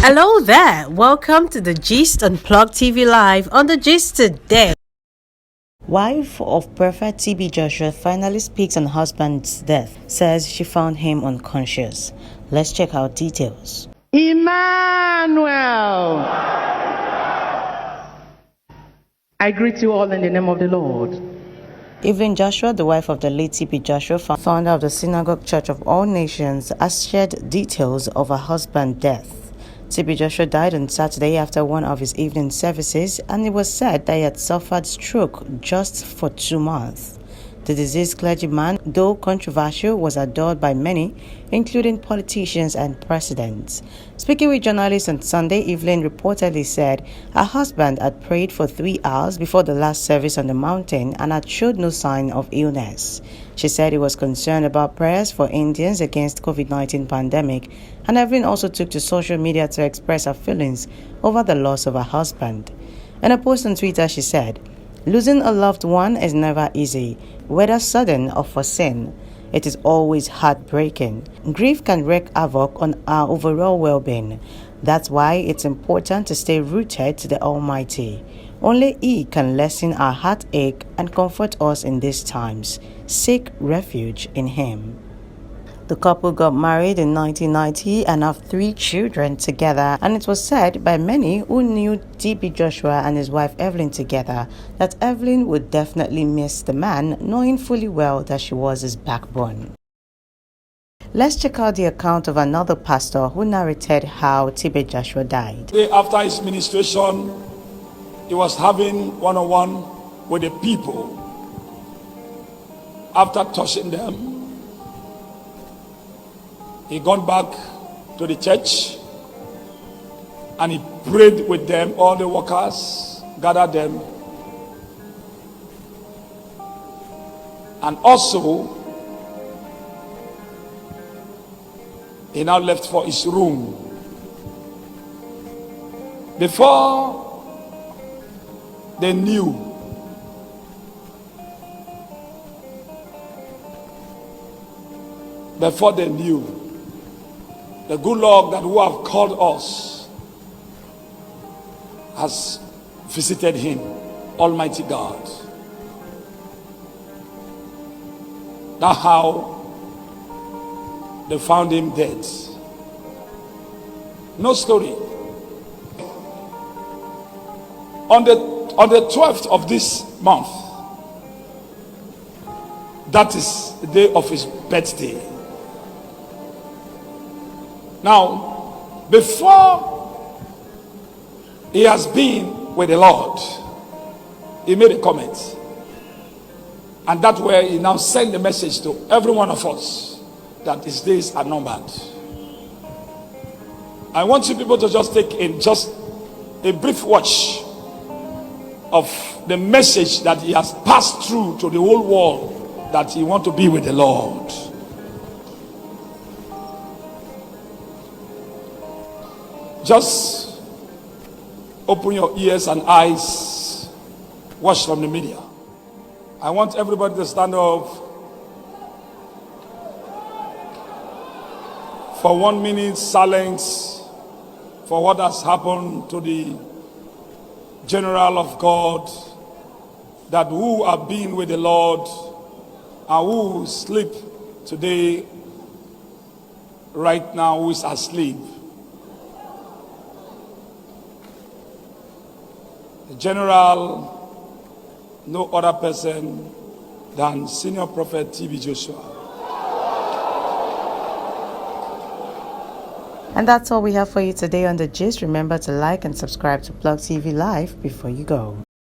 Hello there. Welcome to the Gist on Plug TV Live on the Gist today. Wife of Prophet TB Joshua finally speaks on husband's death, says she found him unconscious. Let's check out details. Emmanuel, I greet you all in the name of the Lord. Evelyn Joshua, the wife of the late TB Joshua, founder of the Synagogue Church of All Nations, has shared details of her husband's death. TB Joshua died on Saturday after one of his evening services, and it was said that he had suffered stroke just for 2 months. The deceased clergyman, though controversial, was adored by many, including politicians and presidents. Speaking with journalists on Sunday, Evelyn reportedly said her husband had prayed for 3 hours before the last service on the mountain and had showed no sign of illness. She said he was concerned about prayers for Indians against COVID-19 pandemic, and Evelyn also took to social media to express her feelings over the loss of her husband. In a post on Twitter, she said, "Losing a loved one is never easy, whether sudden or foreseen. It is always heartbreaking. Grief can wreak havoc on our overall well-being. That's why it's important to stay rooted to the Almighty. Only He can lessen our heartache and comfort us in these times. Seek refuge in Him." The couple got married in 1990 and have 3 children together, and it was said by many who knew TB Joshua and his wife Evelyn together that Evelyn would definitely miss the man, knowing fully well that she was his backbone. Let's check out the account of another pastor who narrated how TB Joshua died. After his ministration, he was having one-on-one with the people. After touching them, he gone back to the church and he prayed with them, all the workers, gathered them. And also, he now left for his room. Before they knew, the good Lord that who have called us has visited him, Almighty God. That's how they found him dead. No story. On the 12th of this month, that is the day of his birthday. Now, before he has been with the Lord, he made a comment. And that way he now sent the message to every one of us that his days are numbered. I want you people to just take in just a brief watch of the message that he has passed through to the whole world, that he wants to be with the Lord. Just open your ears and eyes. Watch from the media. I want everybody to stand up for 1 minute silence for what has happened to the General of God, that who have been with the Lord and who sleep today, right now, who is asleep. The General, no other person than Senior Prophet TB Joshua. And that's all we have for you today on The Gist. Remember to like and subscribe to Plug TV Live before you go.